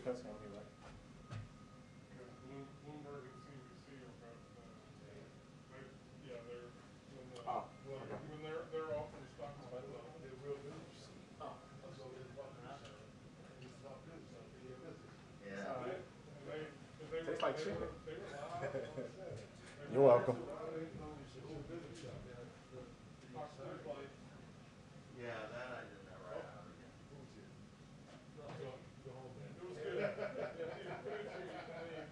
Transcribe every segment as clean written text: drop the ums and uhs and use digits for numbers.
discussing anyway. Because Bloomberg and CNBC are both, they're, Oh, okay. when they're off in the stock market. They're real news. Oh, So it's about news. It's about news, so be your business. Yeah. tastes like chicken. They were live on Saturday. You're welcome. It's a whole business shop there. Fox News Live. Yeah, that I did never have again. Who's here? So, Go home, man. it was good. Yeah, if you finish it, you can leave.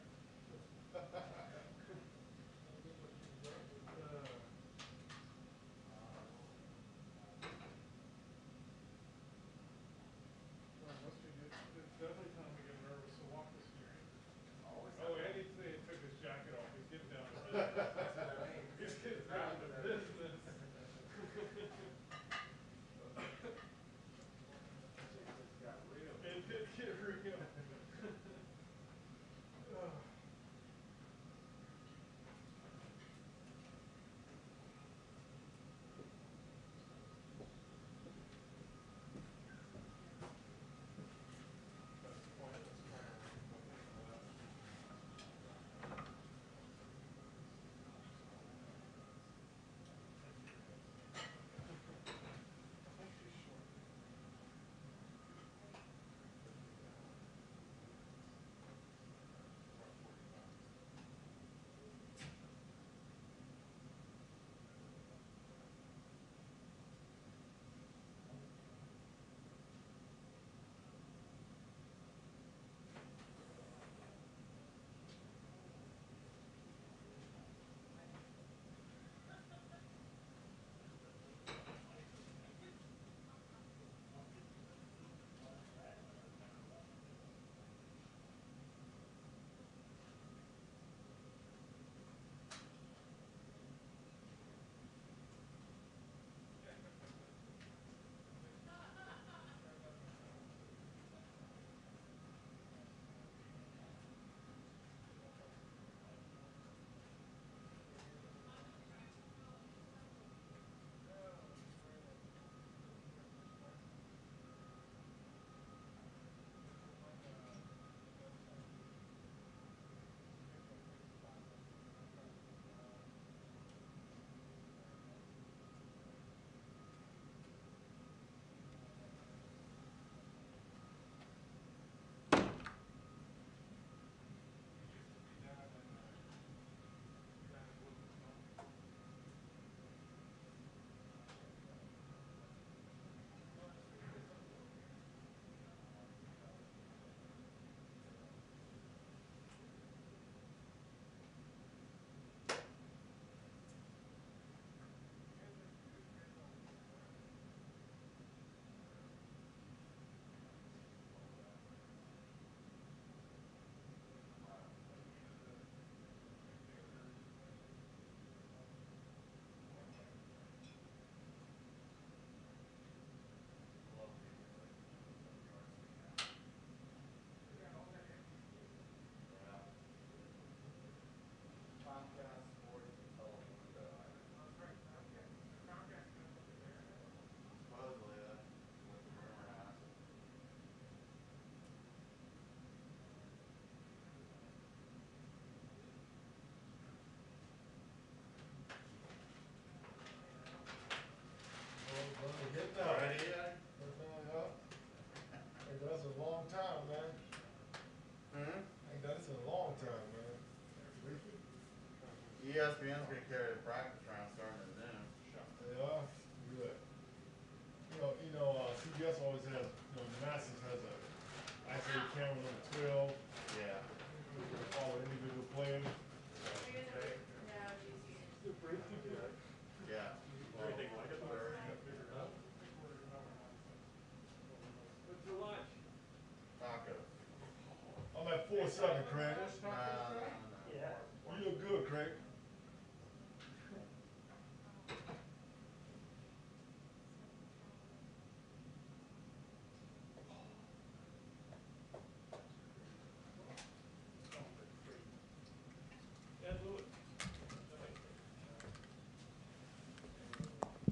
It's definitely time to get nervous, so walk this year. Oh, Andy today took his jacket off. He's getting down to business. He's getting down to business. It did get real. Supposedly, that's what the rumor has. Get down. Ready yet? Hey, that's a long time, man. Hmm? Ain't done this in a long time, man. ESPN's gonna carry the practice round starting at noon. They are good. CBS always has, gymnastics has a isolated camera number 12. Yeah. All the individual players. Yeah. What's for lunch? Tacos. I'm at 4-7, Craig. No. You look good, Craig. Ed Lewis.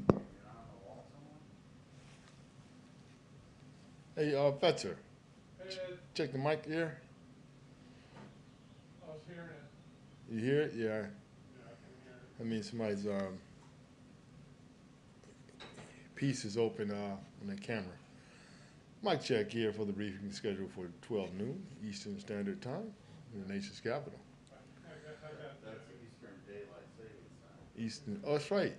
You're on the wall somewhere? Hey, Fetzer. Hey, Check the mic here. I was hearing it. You hear it? Yeah. Yeah, I can hear it. I mean, somebody's piece is open on the camera. Mic check here for the briefing scheduled for 12 noon Eastern Standard Time in the nation's capital. I got That's Eastern Daylight Savings Time. Eastern. Oh, that's right.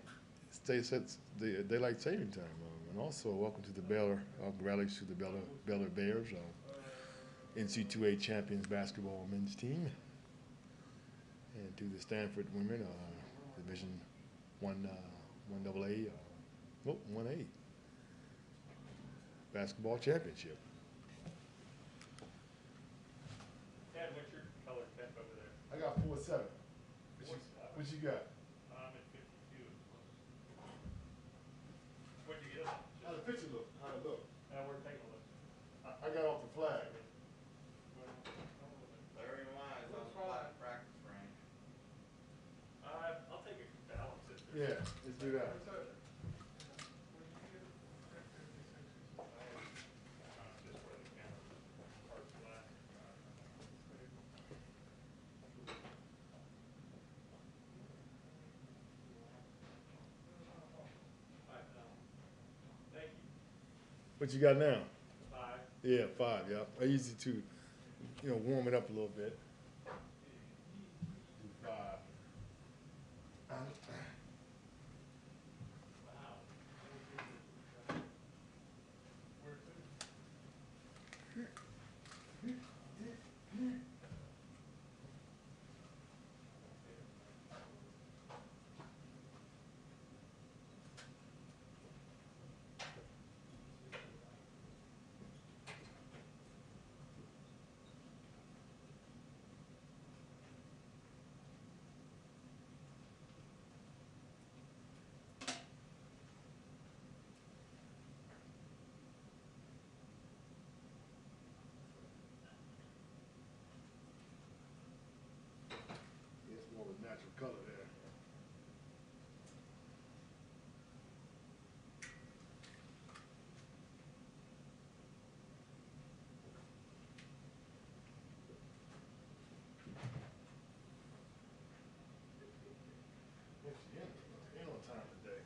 Sets the daylight saving time. And also, welcome to the Baylor rallies to the Baylor Bears, NC2A champions basketball men's team, and to the Stanford women Division 1AA, 1A basketball championship. Ted, what's your color temp over there? I got 4-7. What you got? I'm at 52. What'd you get? How the picture look? How it look? We're taking a look. I got off the flag. Larry Wise on the flat practice range. I'll take a balance it. Yeah, let's do that. Just where the camera parts flat. Thank you. What you got now? 5. Yeah, 5. Yeah, I use it to, warm it up a little bit. Do 5. It's more of a natural color there. Ain't on time today.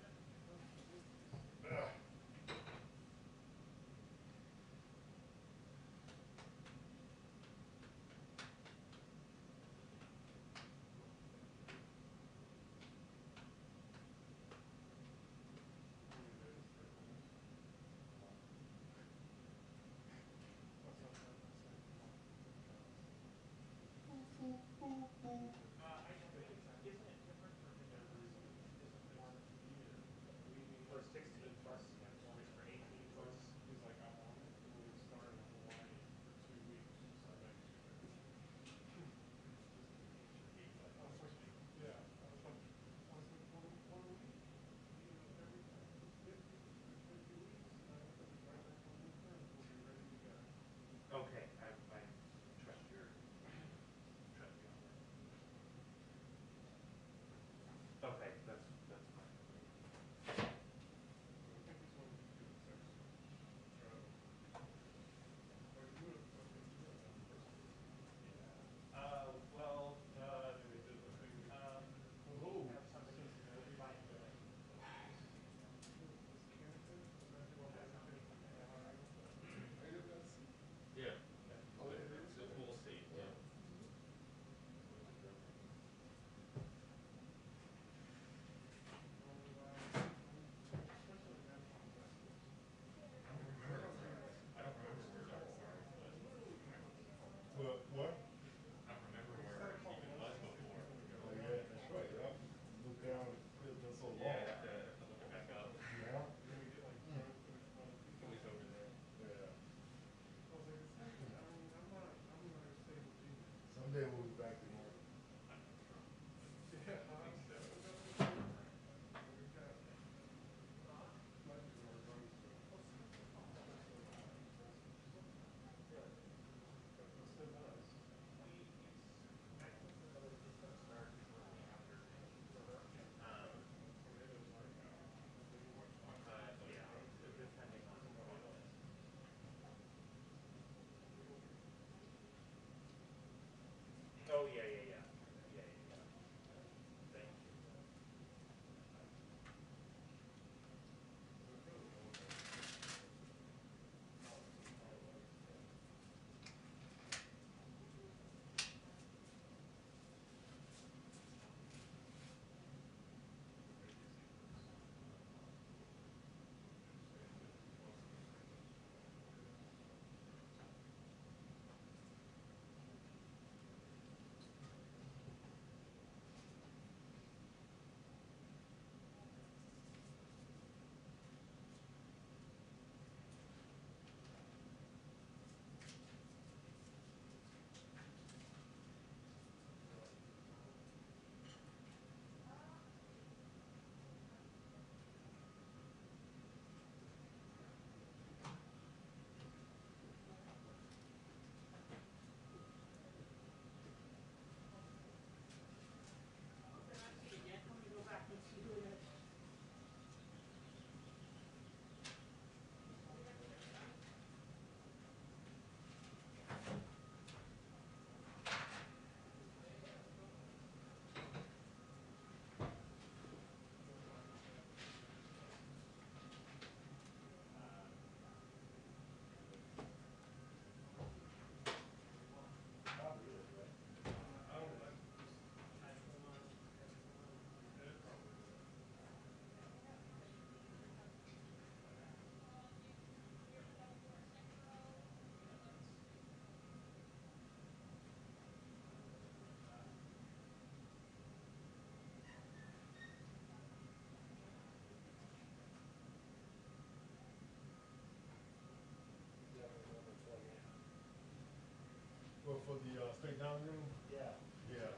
for the, straight down room? Yeah. Yeah.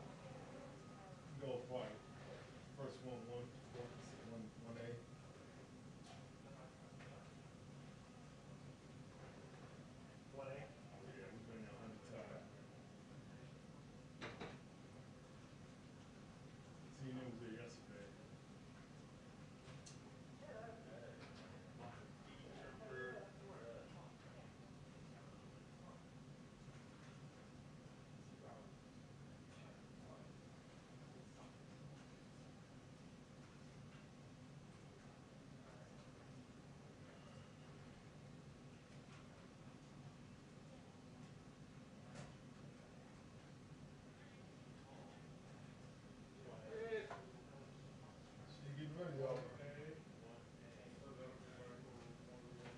Go for it. First one A. One A? Yeah, we've been there 100 times. Seen him was there yesterday. So you getting ready, y'all? So that'll be my little 1-1.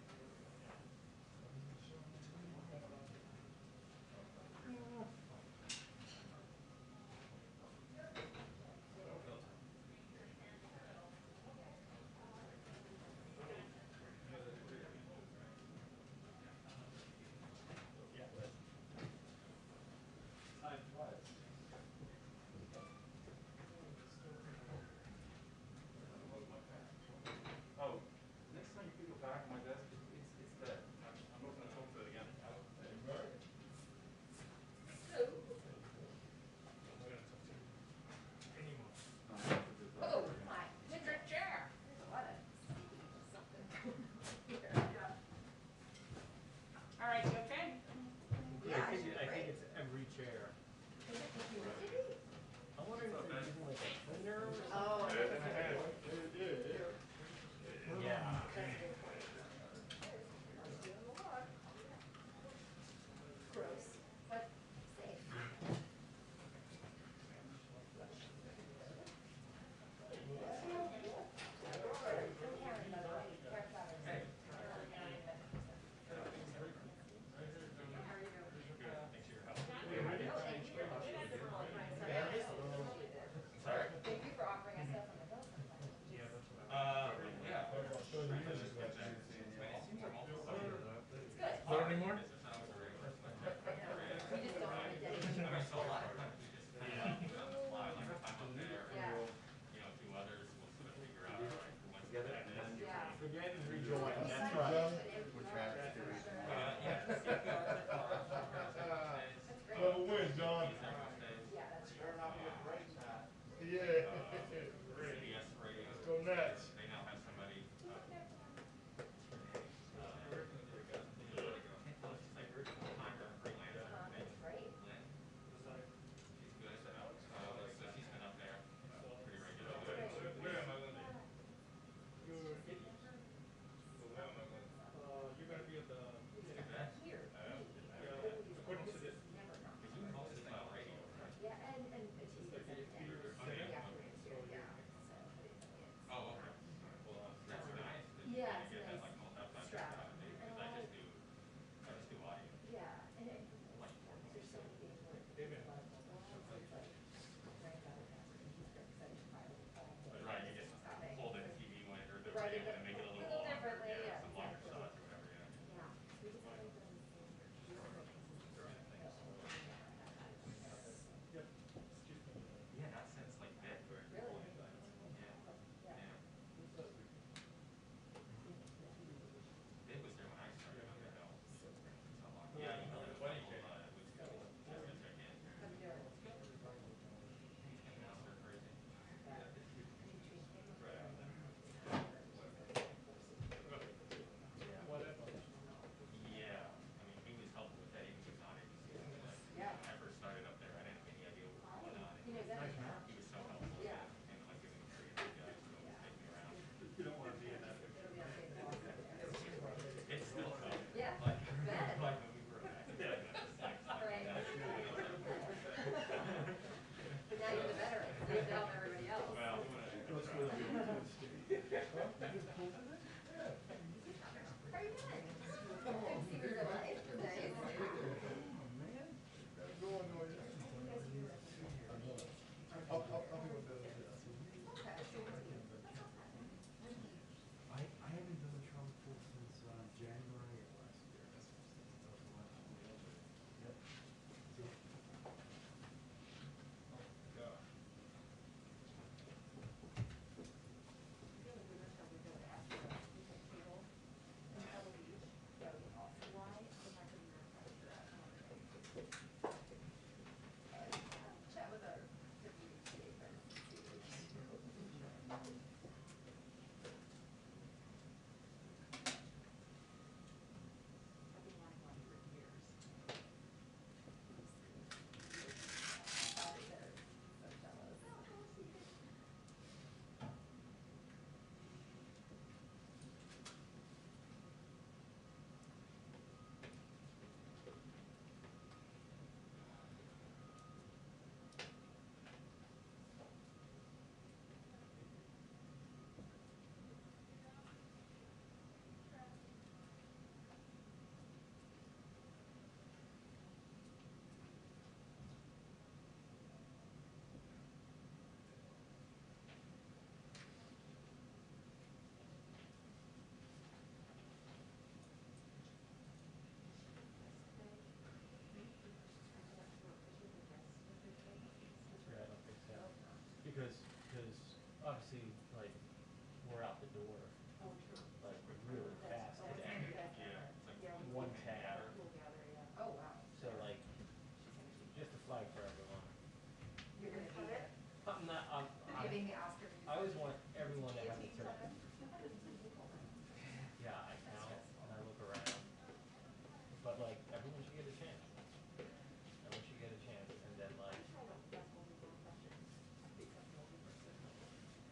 Time flies. Oh, next time you pick it back on my desk, it's dead. I'm not gonna talk to it again. Oh, my, Mr. Chair. What a something here. All right, you okay? Yeah, I think it's every chair. Is it the humidity? I'm wondering if they're using like a cleaner or something. Oh, Yeah. that's a good Yeah. point. I was doing a lot. Gross, but safe. Thank you for offering us stuff on the bill sometimes. Yeah. About 30 years ago. It seems like all the stuff. It's good. Not anymore? We just don't have a dedicated. I mean, so a lot of times we just kind of on the fly, like if I'm up there, Yeah. you know, two others, we'll sort of figure out, all right, who wants to Together get and this. then Yeah. forget and rejoin. That's Sign right. it. We're Travis doing. Yeah. That's great. Whoever wins, John. Yeah, that's true. Better not be a break, Matt. Yeah. CBS radio. Let's go Nats. They now have somebody, always want everyone to have a turn. Yeah, I count and I look around. But like, everyone should get a chance. Everyone should get a chance, and then like,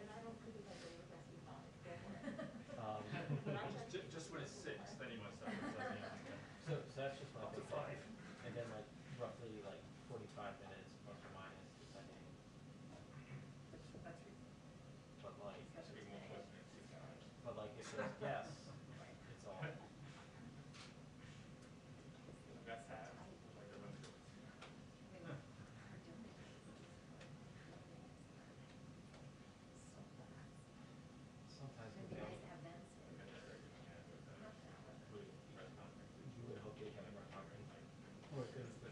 And I don't criticize any of that's fine. Go for it. um, Just when it's 6, then you must start criticizing everything. so that's just my Up to big 5. thing. And then like, roughly like 45 minutes plus or minus, depending. That's reasonable. But like, Especially today. but like if there's guests, it's all. That's half. Like everyone's good. Sometimes And we you don't. guys have events. You would hope they have enough parking. Or because the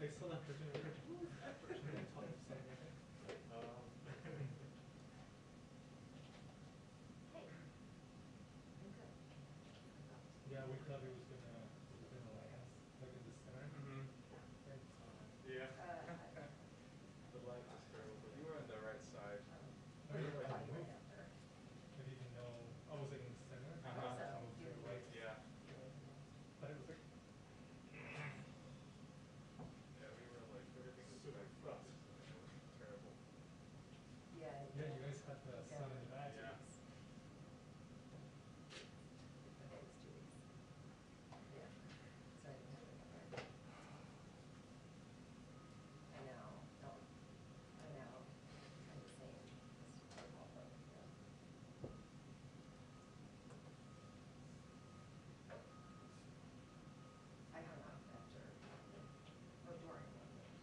Excellent opportunity. Hey. I'm good. Yeah, we thought it was gonna last, like in the center. Mm-hmm. Yeah. The light is terrible, but you were on the right side. I mean, Right I up moved. there. I didn't know, I was like in the center. Uh-huh. I moved to the right. Yeah. But it was like Yeah, we were like, everything was super back fast. focused, and it was terrible. Yeah. Yeah, you guys had the sun in the back. Yeah. Okay, it was 2 weeks. Yeah. So I didn't have it covered. I know, don't, I know, I'm the same, it's awful, yeah. I hung up after, or during one of them.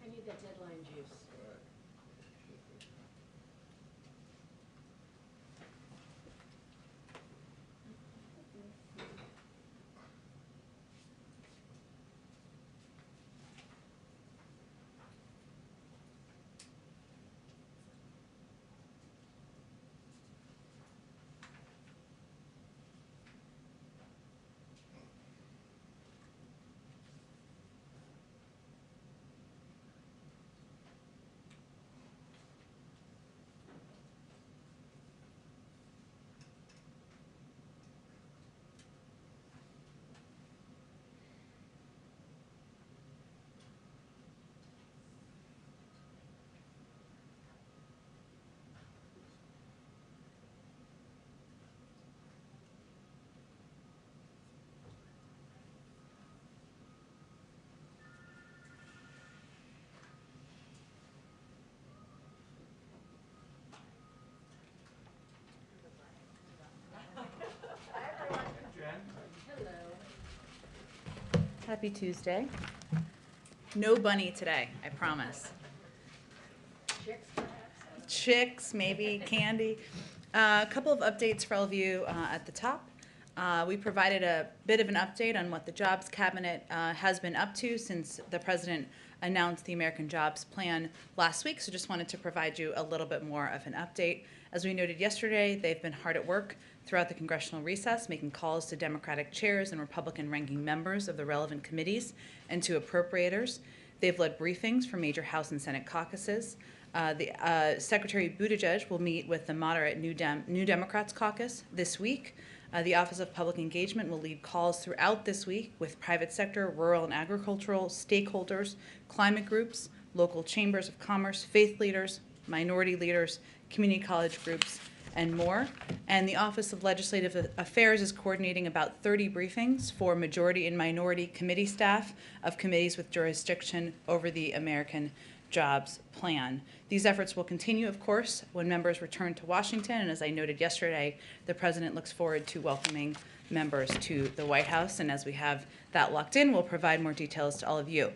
I need that deadline juice. Happy Tuesday. No bunny today, I promise. Chicks, perhaps? Chicks, maybe, candy. A couple of updates for all of you at the top. We provided a bit of an update on what the Jobs Cabinet has been up to since the President announced the American Jobs Plan last week, so just wanted to provide you a little bit more of an update. As we noted yesterday, they've been hard at work throughout the congressional recess, making calls to Democratic chairs and Republican ranking members of the relevant committees and to appropriators. They've led briefings for major House and Senate caucuses. Secretary Buttigieg will meet with the moderate New Democrats caucus this week. The Office of Public Engagement will lead calls throughout this week with private sector, rural and agricultural stakeholders, climate groups, local chambers of commerce, faith leaders, minority leaders, community college groups, and more. And the Office of Legislative Affairs is coordinating about 30 briefings for majority and minority committee staff of committees with jurisdiction over the American Jobs Plan. These efforts will continue, of course, when members return to Washington, and as I noted yesterday, the President looks forward to welcoming members to the White House, and as we have that locked in, we'll provide more details to all of you.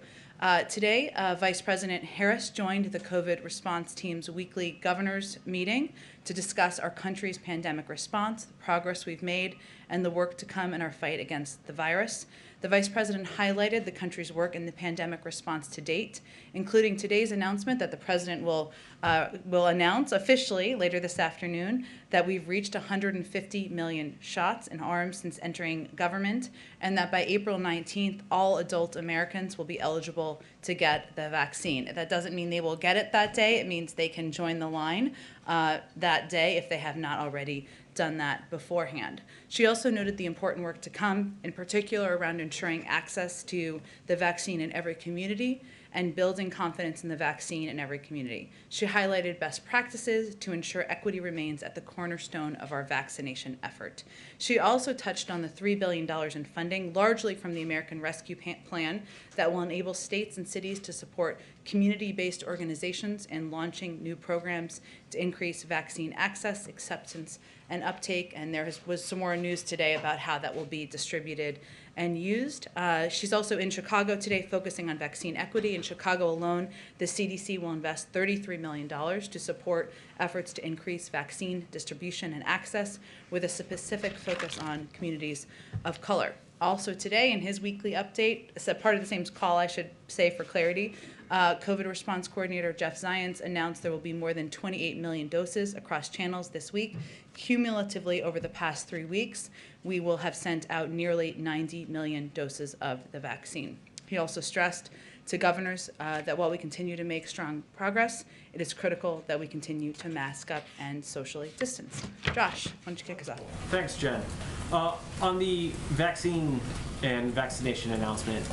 Today, Vice President Harris joined the COVID response team's weekly governors meeting to discuss our country's pandemic response, the progress we've made, and the work to come in our fight against the virus. The Vice President highlighted the country's work in the pandemic response to date, including today's announcement that the President will announce officially later this afternoon that we've reached 150 million shots in arms since entering government, and that by April 19th, all adult Americans will be eligible to get the vaccine. That doesn't mean they will get it that day. It means they can join the line that day if they have not already done that beforehand. She also noted the important work to come, in particular around ensuring access to the vaccine in every community and building confidence in the vaccine in every community. She highlighted best practices to ensure equity remains at the cornerstone of our vaccination effort. She also touched on the $3 billion in funding, largely from the American Rescue Plan, that will enable states and cities to support community-based organizations in launching new programs to increase vaccine access, acceptance, and uptake. And there was some more news today about how that will be distributed and used. She's also in Chicago today focusing on vaccine equity. In Chicago alone, the CDC will invest $33 million to support efforts to increase vaccine distribution and access with a specific focus on communities of color. Also today, in his weekly update, as part of the same call, I should say for clarity, COVID response coordinator Jeff Zients announced there will be more than 28 million doses across channels this week. Cumulatively, over the past 3 weeks, we will have sent out nearly 90 million doses of the vaccine. He also stressed to governors that while we continue to make strong progress, it is critical that we continue to mask up and socially distance. Josh, why don't you kick us off? Thanks, Jen. On the vaccine and vaccination announcement,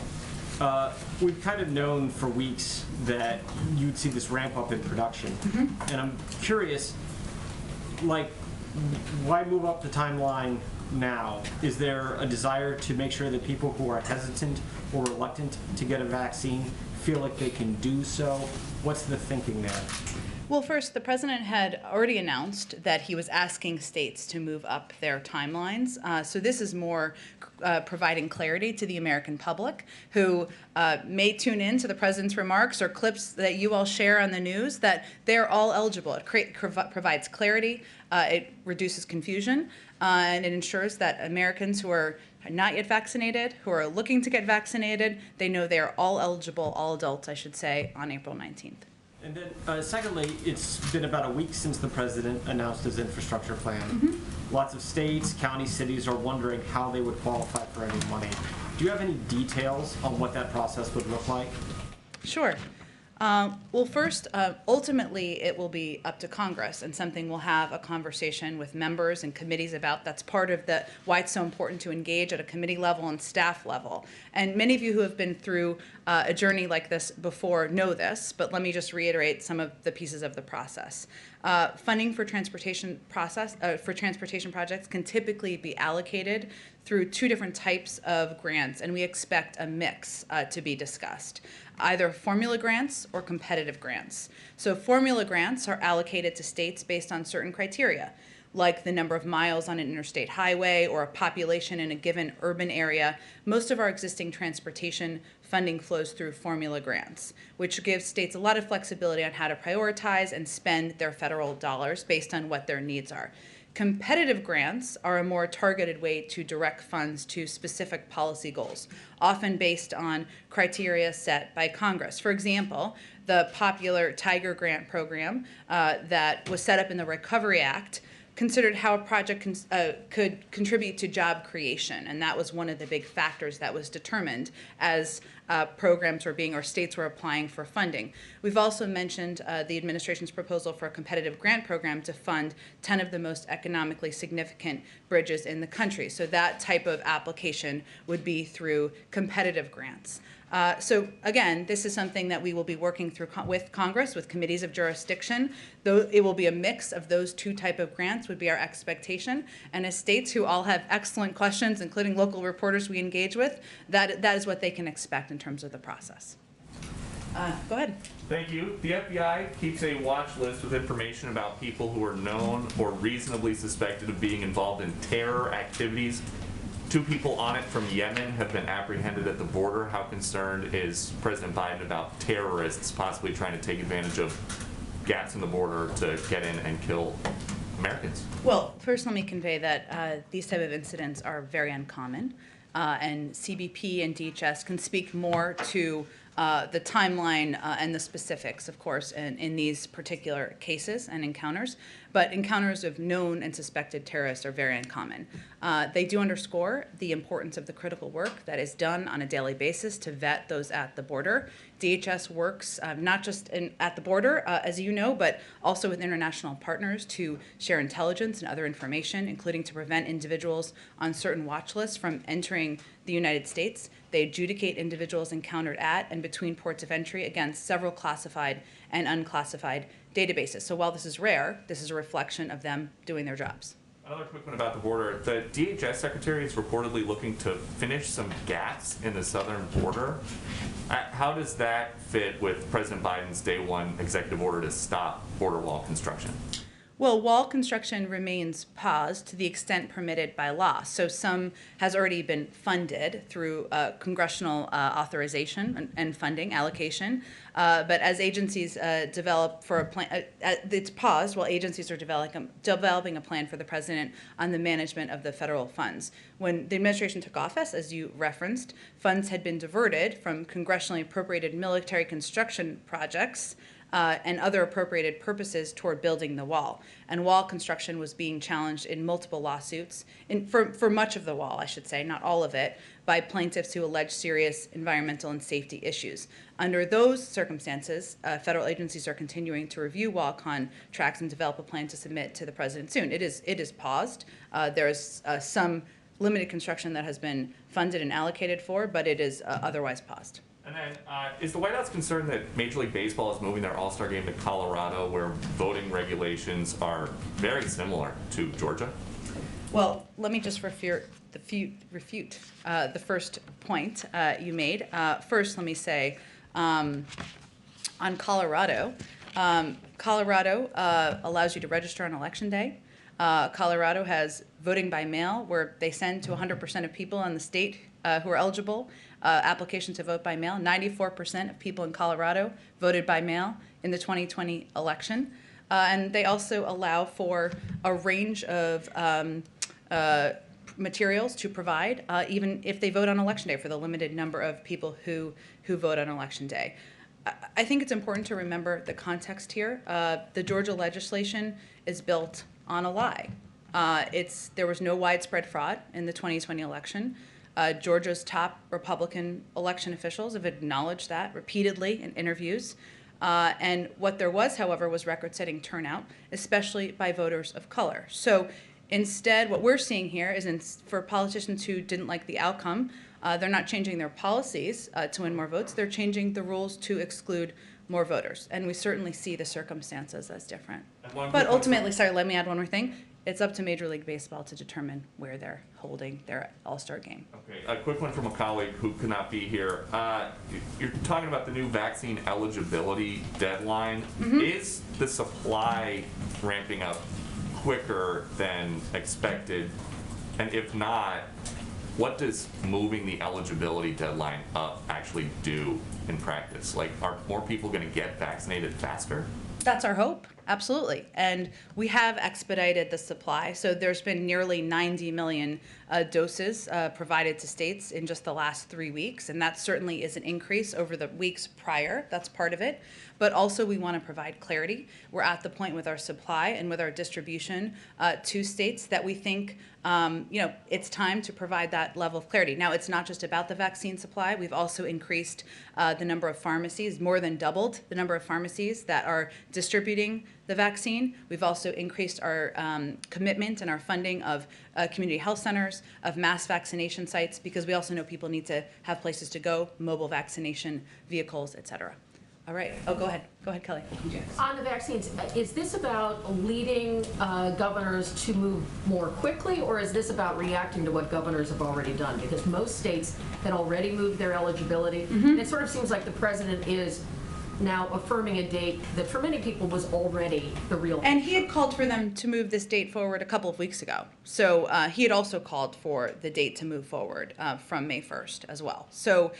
we've kind of known for weeks that you'd see this ramp up in production. And I'm curious, like, why move up the timeline now? Is there a desire to make sure that people who are hesitant or reluctant to get a vaccine feel like they can do so? What's the thinking there? Well, first, the president had already announced that he was asking states to move up their timelines. So this is more providing clarity to the American public who may tune in to the president's remarks or clips that you all share on the news, that they're all eligible. It provides clarity, it reduces confusion, and it ensures that Americans who are not yet vaccinated, who are looking to get vaccinated, they know they are all eligible, all adults, I should say, on April 19th. And then, secondly, it's been about a week since the president announced his infrastructure plan. Lots of states, counties, cities are wondering how they would qualify for any money. Do you have any details on what that process would look like? Sure. Well, first, ultimately, it will be up to Congress, and something we'll have a conversation with members and committees about. That's part of why it's so important to engage at a committee level and staff level. And many of you who have been through a journey like this before know this, but let me just reiterate some of the pieces of the process. Funding for transportation projects can typically be allocated through two different types of grants, and we expect a mix to be discussed, either formula grants or competitive grants. So formula grants are allocated to states based on certain criteria, like the number of miles on an interstate highway or a population in a given urban area. Most of our existing transportation funding flows through formula grants, which gives states a lot of flexibility on how to prioritize and spend their federal dollars based on what their needs are. Competitive grants are a more targeted way to direct funds to specific policy goals, often based on criteria set by Congress. For example, the popular Tiger Grant program that was set up in the Recovery Act considered how a project could contribute to job creation, and that was one of the big factors that was determined as programs were being, or states were applying for funding. We've also mentioned the administration's proposal for a competitive grant program to fund 10 of the most economically significant bridges in the country. So that type of application would be through competitive grants. So again, this is something that we will be working through with Congress, with committees of jurisdiction. Though it will be a mix of those two type of grants would be our expectation. And as states who all have excellent questions, including local reporters we engage with, that is what they can expect in terms of the process. Go ahead. Thank you. The FBI keeps a watch list with information about people who are known or reasonably suspected of being involved in terror activities. 2 people on it from Yemen have been apprehended at the border. How concerned is President Biden about terrorists possibly trying to take advantage of gaps in the border to get in and kill Americans? Well, first let me convey that these type of incidents are very uncommon, and CBP and DHS can speak more to the timeline and the specifics, of course, in these particular cases and encounters. But encounters of known and suspected terrorists are very uncommon. They do underscore the importance of the critical work that is done on a daily basis to vet those at the border. DHS works not just at the border, as you know, but also with international partners to share intelligence and other information, including to prevent individuals on certain watch lists from entering the United States. They adjudicate individuals encountered at and between ports of entry against several classified and unclassified databases. So while this is rare, this is a reflection of them doing their jobs. Another quick one about the border. The DHS secretary is reportedly looking to finish some gaps in the southern border. How does that fit with President Biden's day one executive order to stop border wall construction? Well, wall construction remains paused to the extent permitted by law. So some has already been funded through congressional authorization and funding allocation. But as agencies develop for a plan, it's paused while agencies are developing a plan for the president on the management of the federal funds. When the administration took office, as you referenced, funds had been diverted from congressionally appropriated military construction projects and other appropriated purposes toward building the wall. And wall construction was being challenged in multiple lawsuits, for much of the wall, I should say, not all of it, by plaintiffs who alleged serious environmental and safety issues. Under those circumstances, federal agencies are continuing to review wall contracts and develop a plan to submit to the president soon. It is paused. There is some limited construction that has been funded and allocated for, but it is otherwise paused. And then, is the White House concerned that Major League Baseball is moving their All-Star game to Colorado, where voting regulations are very similar to Georgia? Well, let me just refute the first point you made. First, let me say On Colorado, Colorado allows you to register on Election Day. Colorado has voting by mail, where they send to 100% of people in the state who are eligible applications to vote by mail. 94% of people in Colorado voted by mail in the 2020 election. And they also allow for a range of materials to provide, even if they vote on Election Day, for the limited number of people who vote on Election Day. I think it's important to remember the context here. The Georgia legislation is built on a lie. There was no widespread fraud in the 2020 election. Georgia's top Republican election officials have acknowledged that repeatedly in interviews. And what there was, however, was record-setting turnout, especially by voters of color. So instead, what we're seeing here is for politicians who didn't like the outcome, they're not changing their policies to win more votes. They're changing the rules to exclude more voters. And we certainly see the circumstances as different. But ultimately, sorry, let me add one more thing. It's up to Major League Baseball to determine where they're holding their All-Star game. Okay, a quick one from a colleague who could not be here. You're talking about the new vaccine eligibility deadline. Mm-hmm. Is the supply ramping up quicker than expected? And if not, what does moving the eligibility deadline up actually do in practice? Like, are more people going to get vaccinated faster? That's our hope, absolutely. And we have expedited the supply. So there's been nearly 90 million doses provided to states in just the last 3 weeks. And that certainly is an increase over the weeks prior. That's part of it. But also we want to provide clarity. We're at the point with our supply and with our distribution to states that we think it's time to provide that level of clarity. Now, it's not just about the vaccine supply. We've also increased the number of pharmacies, more than doubled the number of pharmacies that are distributing the vaccine. We've also increased our commitment and our funding of community health centers, of mass vaccination sites, because we also know people need to have places to go, mobile vaccination vehicles, et cetera. All right. Oh, go ahead. Go ahead, Kelly. On the vaccines, is this about leading governors to move more quickly, or is this about reacting to what governors have already done? Because most states had already moved their eligibility. Mm-hmm. And it sort of seems like the president is now affirming a date that for many people was already the real And he had called for them to move this date forward a couple of weeks ago. So he had also called for the date to move forward from May 1st as well. So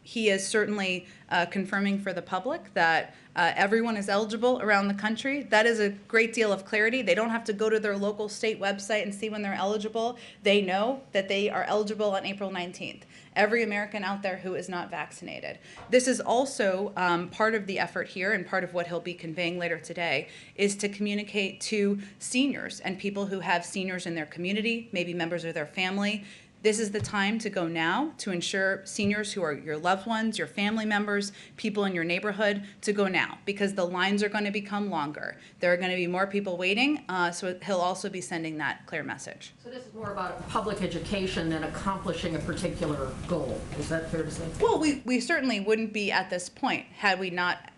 he is certainly confirming for the public that everyone is eligible around the country. That is a great deal of clarity. They don't have to go to their local state website and see when they're eligible. They know that they are eligible on April 19th. Every American out there who is not vaccinated. This is also part of the effort here, and part of what he'll be conveying later today, is to communicate to seniors and people who have seniors in their community, maybe members of their family. This is the time to go now to ensure seniors who are your loved ones, your family members, people in your neighborhood, to go now, because the lines are going to become longer. There are going to be more people waiting, so he'll also be sending that clear message. So this is more about public education than accomplishing a particular goal. Is that fair to say? Well, we certainly wouldn't be at this point had we not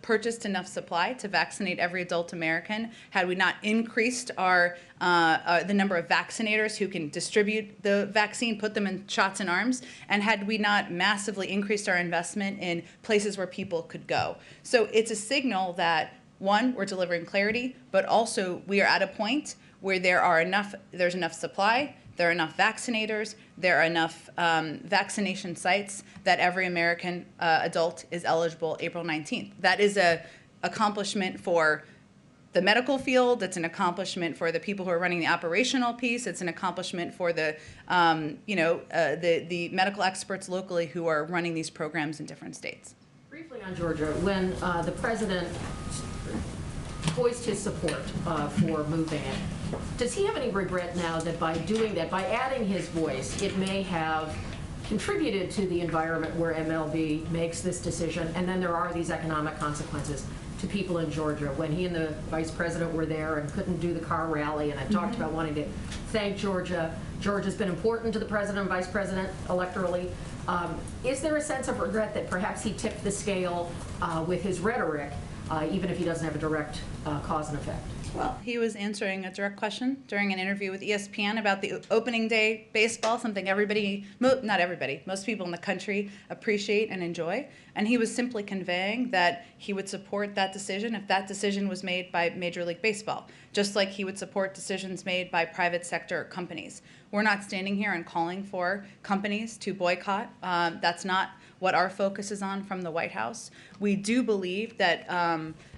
purchased enough supply to vaccinate every adult American, had we not increased the number of vaccinators who can distribute the vaccine, put them in shots in arms, and had we not massively increased our investment in places where people could go. So it's a signal that, one, we're delivering clarity, but also we are at a point where there's enough supply, there are enough vaccinators, there are enough vaccination sites that every American adult is eligible April 19th. That is an accomplishment for the medical field. It's an accomplishment for the people who are running the operational piece. It's an accomplishment for the medical experts locally who are running these programs in different states. Briefly on Georgia, when the president voiced his support for moving it, does he have any regret now that by doing that, by adding his voice, it may have contributed to the environment where MLB makes this decision, and then there are these economic consequences to people in Georgia? When he and the vice president were there and couldn't do the car rally, and I talked about wanting to thank Georgia. Georgia's been important to the president and vice president electorally. Is there a sense of regret that perhaps he tipped the scale with his rhetoric even if he doesn't have a direct cause and effect? Well, he was answering a direct question during an interview with ESPN about the opening day baseball, something everybody, not everybody, most people in the country appreciate and enjoy. And he was simply conveying that he would support that decision if that decision was made by Major League Baseball, just like he would support decisions made by private sector companies. We're not standing here and calling for companies to boycott. That's not what our focus is on from the White House. We do believe that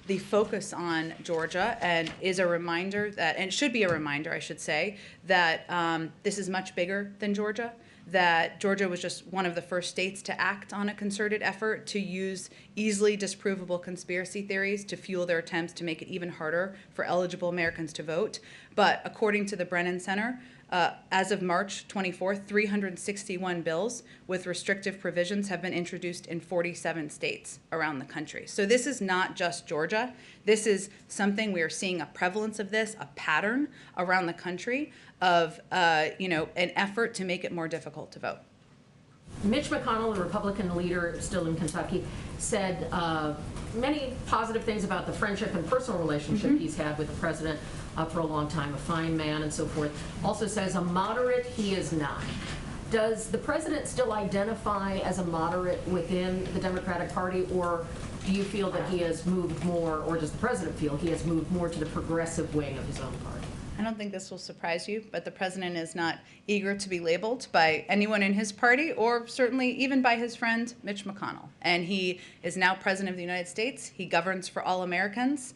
the focus on Georgia and is a reminder that, and should be a reminder, I should say, that this is much bigger than Georgia, that Georgia was just one of the first states to act on a concerted effort to use easily disprovable conspiracy theories to fuel their attempts to make it even harder for eligible Americans to vote. But according to the Brennan Center, as of March 24th, 361 bills with restrictive provisions have been introduced in 47 states around the country. So this is not just Georgia. This is something we are seeing a prevalence of this, a pattern around the country of an effort to make it more difficult to vote. Mitch McConnell, the Republican leader still in Kentucky, said many positive things about the friendship and personal relationship he's had with the president for a long time, a fine man and so forth. Also says a moderate he is not. Does the president still identify as a moderate within the Democratic Party, or do you feel that he has moved more, or does the president feel he has moved more to the progressive wing of his own party? I don't think this will surprise you, but the president is not eager to be labeled by anyone in his party or certainly even by his friend Mitch McConnell. And he is now president of the United States. He governs for all Americans.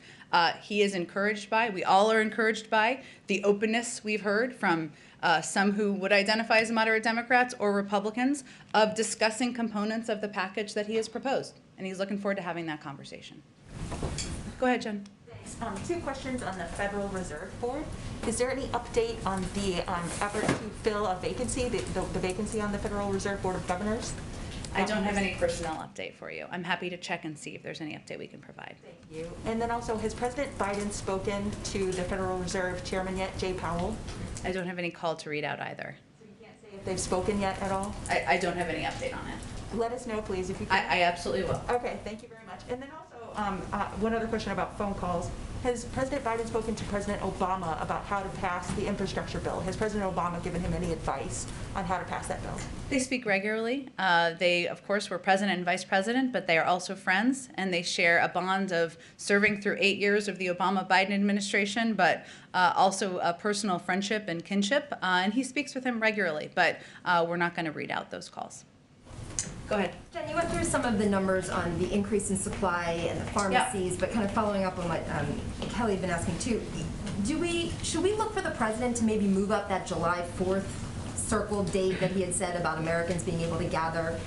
He is encouraged by, we all are encouraged by, the openness we've heard from some who would identify as moderate Democrats or Republicans of discussing components of the package that he has proposed. And he's looking forward to having that conversation. Go ahead, Jen. Two questions on the Federal Reserve Board. Is there any update on the effort to fill a vacancy, the vacancy on the Federal Reserve Board of Governors? I don't have any personnel update for you. I'm happy to check and see if there's any update we can provide. Thank you. And then also, has President Biden spoken to the Federal Reserve Chairman yet, Jay Powell? I don't have any call to read out either. So you can't say if they've spoken yet at all? I don't have any update on it. Let us know, please, if you can. I absolutely will. Okay, thank you very much. And then also, one other question about phone calls. Has President Biden spoken to President Obama about how to pass the infrastructure bill? Has President Obama given him any advice on how to pass that bill? They speak regularly. They, of course, were president and vice president, but they are also friends, and they share a bond of serving through 8 years of the Obama-Biden administration, but also a personal friendship and kinship. And he speaks with him regularly, but we're not going to read out those calls. Go ahead. Jen, you went through some of the numbers on the increase in supply and the pharmacies, but kind of following up on what Kelly had been asking too, should we look for the president to maybe move up that July 4th circle date that he had said about Americans being able to gather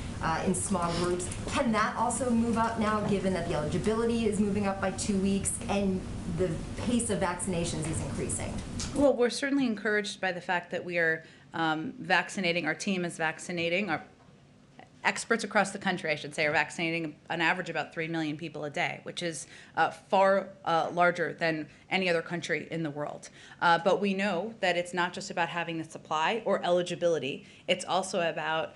in small groups? Can that also move up now, given that the eligibility is moving up by 2 weeks and the pace of vaccinations is increasing? Well, we're certainly encouraged by the fact that we are vaccinating, our team is vaccinating, our experts across the country, I should say, are vaccinating on average about 3 million people a day, which is far larger than any other country in the world. But we know that it's not just about having the supply or eligibility. It's also about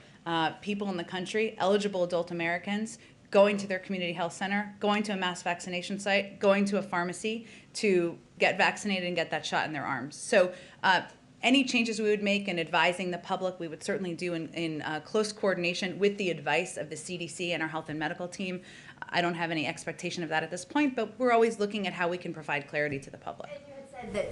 people in the country, eligible adult Americans, going to their community health center, going to a mass vaccination site, going to a pharmacy to get vaccinated and get that shot in their arms. So any changes we would make in advising the public, we would certainly do in close coordination with the advice of the CDC and our health and medical team. I don't have any expectation of that at this point, but we're always looking at how we can provide clarity to the public. And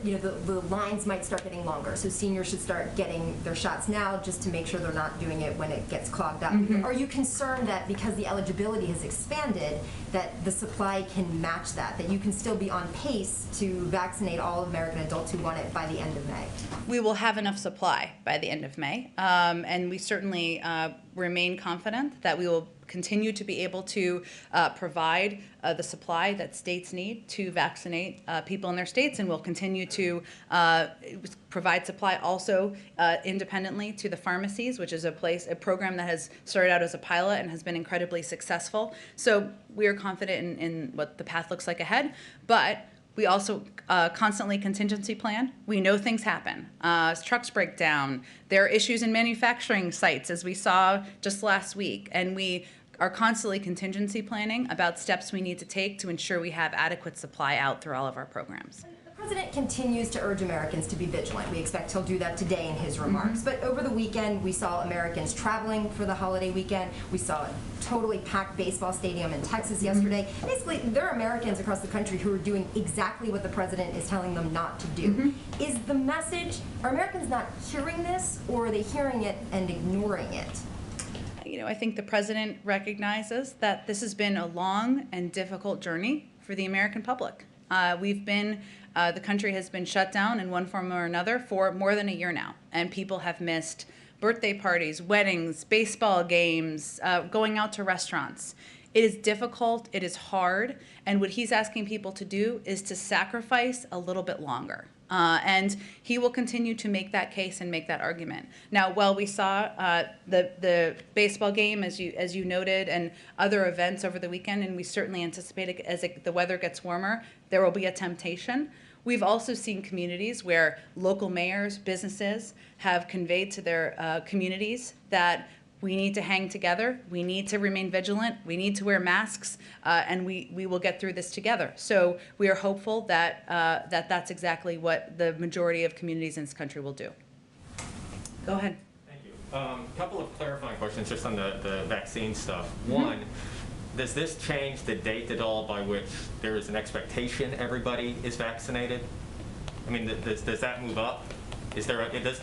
you had said that the lines might start getting longer, so seniors should start getting their shots now just to make sure they're not doing it when it gets clogged up. Are you concerned that because the eligibility has expanded, that the supply can match that you can still be on pace to vaccinate all American adults who want it by the end of May? We will have enough supply by the end of May, and we certainly remain confident that we will continue to be able to provide the supply that states need to vaccinate people in their states, and we'll continue to provide supply also independently to the pharmacies, which is a program that has started out as a pilot and has been incredibly successful. So we are confident in what the path looks like ahead, but we also constantly contingency plan. We know things happen. Trucks break down. There are issues in manufacturing sites, as we saw just last week, and we are constantly contingency planning about steps we need to take to ensure we have adequate supply out through all of our programs. The president continues to urge Americans to be vigilant. We expect he'll do that today in his remarks. But over the weekend, we saw Americans traveling for the holiday weekend. We saw a totally packed baseball stadium in Texas yesterday. Basically, there are Americans across the country who are doing exactly what the president is telling them not to do. Is the message, are Americans not hearing this, or are they hearing it and ignoring it? You know, I think the president recognizes that this has been a long and difficult journey for the American public. The country has been shut down in one form or another for more than a year now, and people have missed birthday parties, weddings, baseball games, going out to restaurants. It is difficult, it is hard, and what he's asking people to do is to sacrifice a little bit longer. And he will continue to make that case and make that argument. Now, while we saw the baseball game, as you noted, and other events over the weekend, and we certainly anticipate as the weather gets warmer, there will be a temptation. We've also seen communities where local mayors, businesses have conveyed to their communities that we need to hang together, we need to remain vigilant, we need to wear masks, and we will get through this together. So we are hopeful that, that's exactly what the majority of communities in this country will do. Go ahead. Thank you. Couple of clarifying questions just on the vaccine stuff. One, does this change the date at all by which there is an expectation everybody is vaccinated? I mean, does that move up? Does the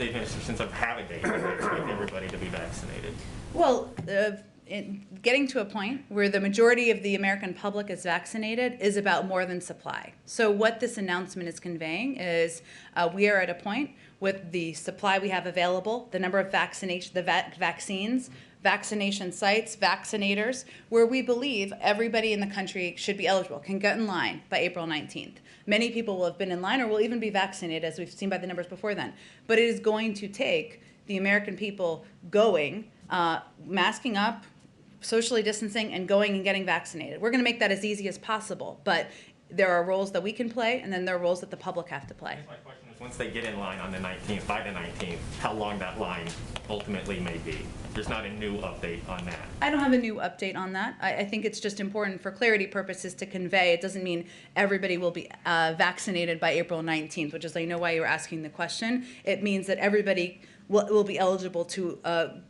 administration have a date when they expect everybody to be vaccinated? Well, getting to a point where the majority of the American public is vaccinated is about more than supply. So what this announcement is conveying is we are at a point with the supply we have available, the number of vaccines, vaccination sites, vaccinators, where we believe everybody in the country should be eligible, can get in line by April 19th. Many people will have been in line or will even be vaccinated, as we've seen by the numbers before then. But it is going to take the American people going, masking up, socially distancing, and going and getting vaccinated. We're going to make that as easy as possible, but there are roles that we can play, and then there are roles that the public have to play. My question is, once they get in line on the 19th, by the 19th, how long that line ultimately may be? There's not a new update on that. I don't have a new update on that. I think it's just important for clarity purposes to convey. It doesn't mean everybody will be vaccinated by April 19th, which is, I know why you're asking the question. It means that everybody will be eligible to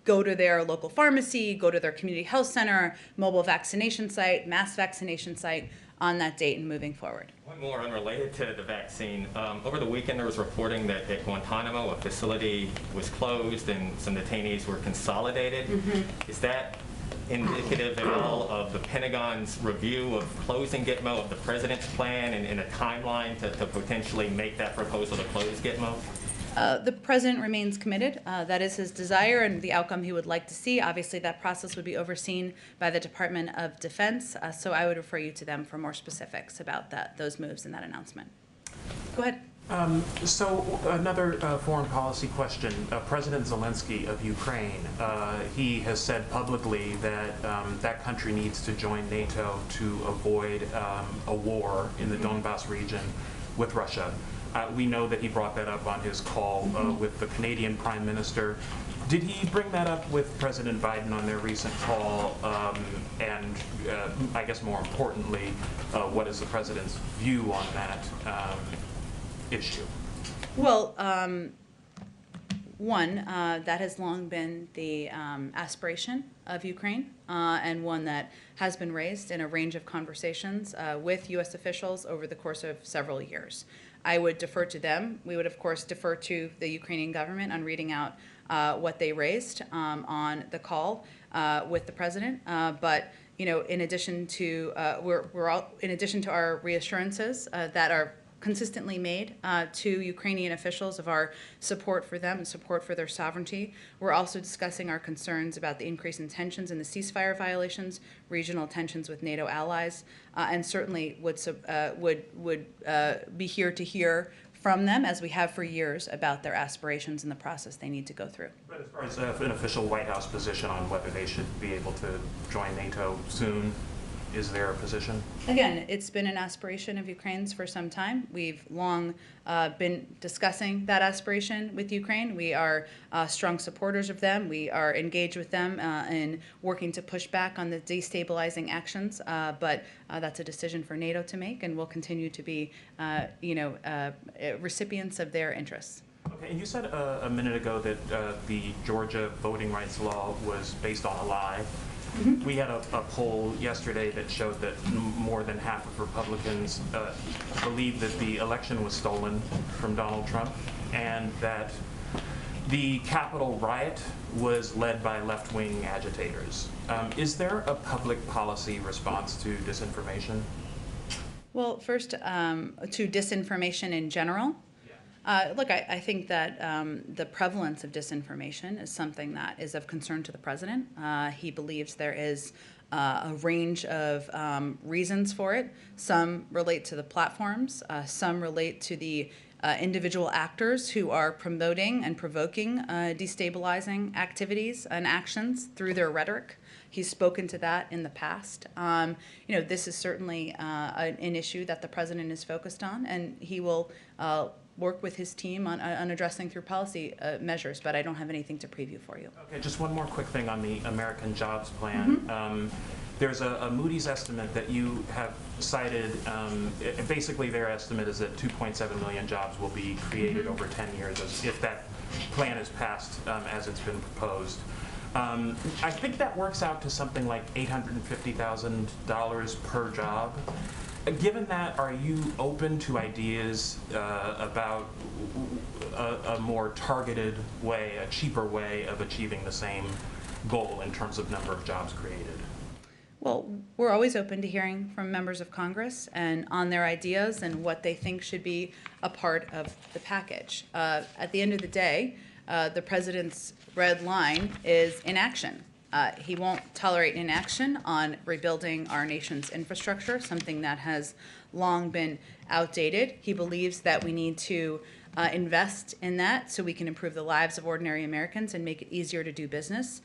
go to their local pharmacy, go to their community health center, mobile vaccination site, mass vaccination site on that date and moving forward. One more unrelated to the vaccine. Over the weekend there was reporting that at Guantanamo a facility was closed and some detainees were consolidated. Is that indicative at all of the Pentagon's review of closing Gitmo, of the president's plan and a timeline to potentially make that proposal to close Gitmo? The president remains committed. That is his desire and the outcome he would like to see. Obviously, that process would be overseen by the Department of Defense, so I would refer you to them for more specifics about those moves and that announcement. Go ahead. So another foreign policy question. President Zelensky of Ukraine, he has said publicly that that country needs to join NATO to avoid a war in the Donbas region with Russia. We know that he brought that up on his call with the Canadian Prime Minister. Did he bring that up with President Biden on their recent call? And I guess more importantly, what is the president's view on that issue? Well, one, that has long been the aspiration of Ukraine, and one that has been raised in a range of conversations with U.S. officials over the course of several years. I would defer to them. We would, of course, defer to the Ukrainian government on reading out what they raised on the call with the president. But you know, in addition to in addition to our reassurances that are consistently made to Ukrainian officials of our support for them and support for their sovereignty. We're also discussing our concerns about the increase in tensions and the ceasefire violations, regional tensions with NATO allies, and certainly would be here to hear from them, as we have for years, about their aspirations and the process they need to go through. But as far as an official White House position on whether they should be able to join NATO soon? is their position? Again, it's been an aspiration of Ukraine's for some time. We've long been discussing that aspiration with Ukraine. We are strong supporters of them. We are engaged with them in working to push back on the destabilizing actions. But that's a decision for NATO to make, and we'll continue to be, recipients of their interests. Okay, and you said a minute ago that the Georgia voting rights law was based on a lie. Mm-hmm. We had a poll yesterday that showed that more than half of Republicans believe that the election was stolen from Donald Trump, and that the Capitol riot was led by left-wing agitators. Is there a public policy response to disinformation? Well, first, to disinformation in general. Look, I think that the prevalence of disinformation is something that is of concern to the president. He believes there is a range of reasons for it. Some relate to the platforms. Some relate to the individual actors who are promoting and provoking destabilizing activities and actions through their rhetoric. He's spoken to that in the past. This is certainly an issue that the president is focused on, and he will work with his team on addressing through policy measures, but I don't have anything to preview for you. Okay, just one more quick thing on the American Jobs Plan. Mm-hmm. There's a Moody's estimate that you have cited. Basically, their estimate is that 2.7 million jobs will be created over 10 years if that plan is passed as it's been proposed. I think that works out to something like $850,000 per job. Given that, are you open to ideas about a more targeted way, a cheaper way of achieving the same goal in terms of number of jobs created? Well, we're always open to hearing from members of Congress and on their ideas and what they think should be a part of the package. At the end of the day, the president's red line is inaction. He won't tolerate inaction on rebuilding our nation's infrastructure, something that has long been outdated. He believes that we need to invest in that so we can improve the lives of ordinary Americans and make it easier to do business.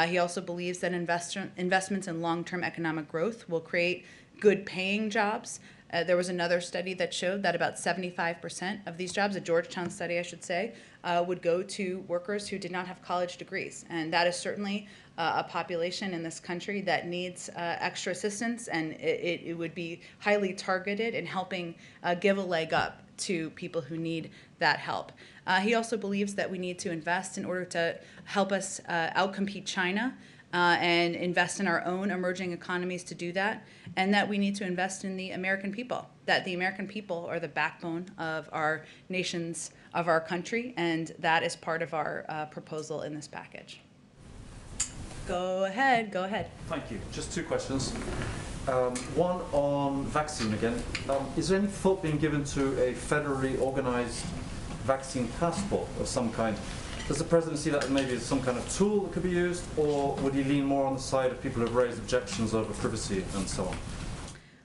He also believes that investments in long-term economic growth will create good-paying jobs. There was another study that showed that about 75% of these jobs, a Georgetown study I should say, would go to workers who did not have college degrees. And that is certainly a population in this country that needs extra assistance, and it would be highly targeted in helping give a leg up to people who need that help. He also believes that we need to invest in order to help us outcompete China and invest in our own emerging economies to do that, and that we need to invest in the American people, that the American people are the backbone of our nation's, of our country, and that is part of our proposal in this package. Go ahead. Thank you. Just two questions. One on vaccine again. Is there any thought being given to a federally organized vaccine passport of some kind? Does the president see that maybe as some kind of tool that could be used, or would he lean more on the side of people who have raised objections over privacy and so on?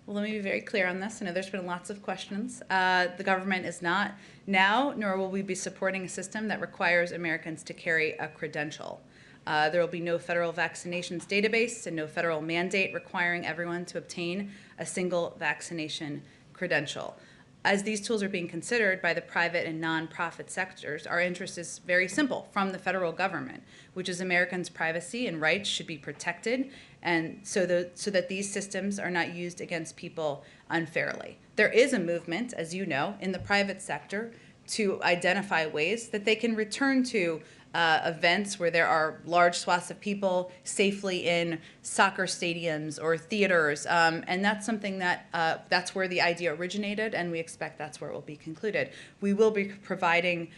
Well, let me be very clear on this. I know there's been lots of questions. The government is not now, nor will we be supporting a system that requires Americans to carry a credential. There will be no federal vaccinations database and no federal mandate requiring everyone to obtain a single vaccination credential. As these tools are being considered by the private and nonprofit sectors, our interest is very simple from the federal government, which is Americans' privacy and rights should be protected, and so that these systems are not used against people unfairly. There is a movement, as you know, in the private sector to identify ways that they can return to events where there are large swaths of people safely in soccer stadiums or theaters, and that's something that that's where the idea originated, and we expect that's where it will be concluded. We will be providing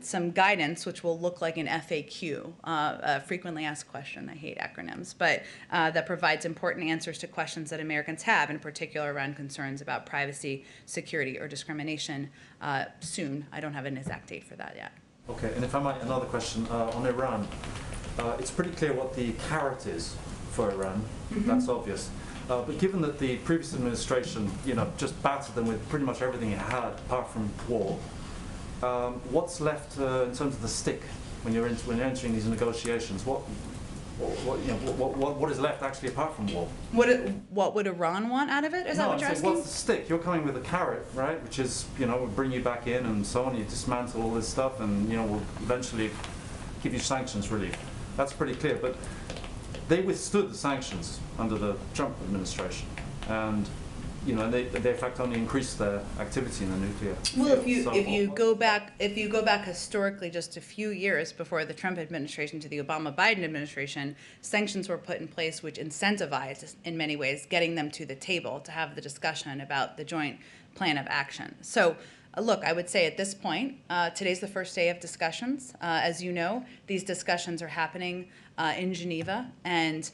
some guidance, which will look like an FAQ, a frequently asked question. I hate acronyms, but that provides important answers to questions that Americans have, in particular around concerns about privacy, security, or discrimination soon. I don't have an exact date for that yet. Okay, and if I might, another question on Iran. It's pretty clear what the carrot is for Iran. Mm-hmm. That's obvious. But given that the previous administration, just battered them with pretty much everything it had, apart from war, what's left in terms of the stick when you're entering these negotiations? what is left actually apart from war? What would Iran want out of it? Is that No, what I'm you're saying, asking? what's the stick? You're coming with a carrot, right? Which is, we'll bring you back in and so on. You dismantle all this stuff and, we'll eventually give you sanctions relief. That's pretty clear. But they withstood the sanctions under the Trump administration. And, and they in fact only increased their activity in the nuclear Well, if field. you go back historically just a few years before the Trump administration to the Obama-Biden administration, sanctions were put in place which incentivized, in many ways, getting them to the table to have the discussion about the joint plan of action. So, look, I would say at this point, today's the first day of discussions. As you know, these discussions are happening in Geneva, and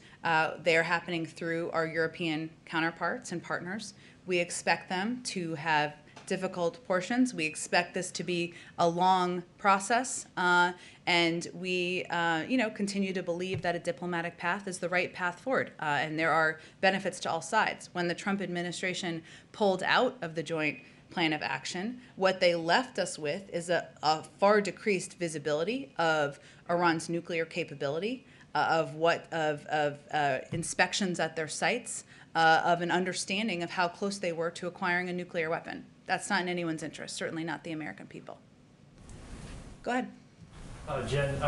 they are happening through our European counterparts and partners. We expect them to have difficult portions. We expect this to be a long process, and we, continue to believe that a diplomatic path is the right path forward, and there are benefits to all sides. When the Trump administration pulled out of the joint plan of action, what they left us with is a far decreased visibility of Iran's nuclear capability, of inspections at their sites, of an understanding of how close they were to acquiring a nuclear weapon. That's not in anyone's interest, certainly not the American people. Go ahead. Jen,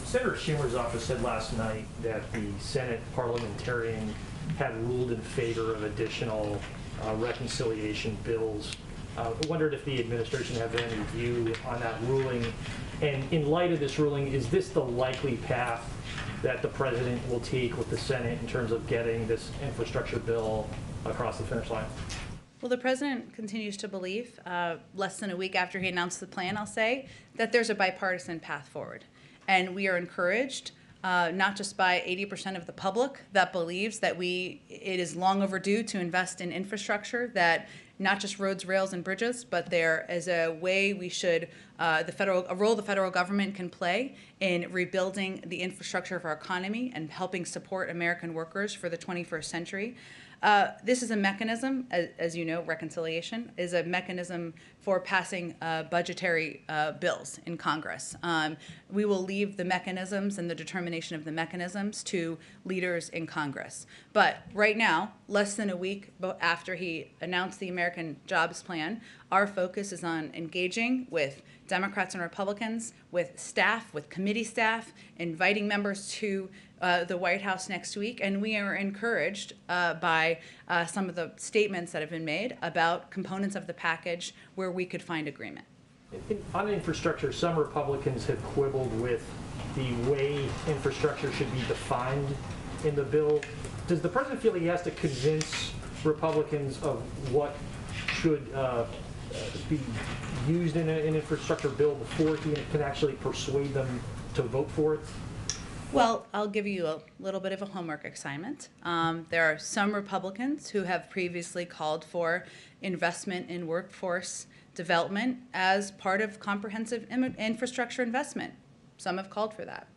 Senator Schumer's office said last night that the Senate parliamentarian had ruled in favor of additional reconciliation bills. I wondered if the administration had any view on that ruling. And in light of this ruling, is this the likely path that the president will take with the Senate in terms of getting this infrastructure bill across the finish line? Well, the president continues to believe, less than a week after he announced the plan, I'll say, that there's a bipartisan path forward. And we are encouraged, not just by 80% of the public that believes that it is long overdue to invest in infrastructure, that not just roads, rails, and bridges, but there is a way we should, a role the federal government can play in rebuilding the infrastructure of our economy and helping support American workers for the 21st century. This is a mechanism, as you know, reconciliation is a mechanism for passing budgetary bills in Congress. We will leave the mechanisms and the determination of the mechanisms to leaders in Congress. But right now, less than a week after he announced the American Jobs Plan, our focus is on engaging with Democrats and Republicans, with staff, with committee staff, inviting members to the White House next week, and we are encouraged by some of the statements that have been made about components of the package where we could find agreement. On infrastructure, some Republicans have quibbled with the way infrastructure should be defined in the bill. Does the president feel he has to convince Republicans of what should be used in an infrastructure bill before he can actually persuade them to vote for it? Well, I'll give you a little bit of a homework assignment. There are some Republicans who have previously called for investment in workforce development as part of comprehensive infrastructure investment. Some have called for that.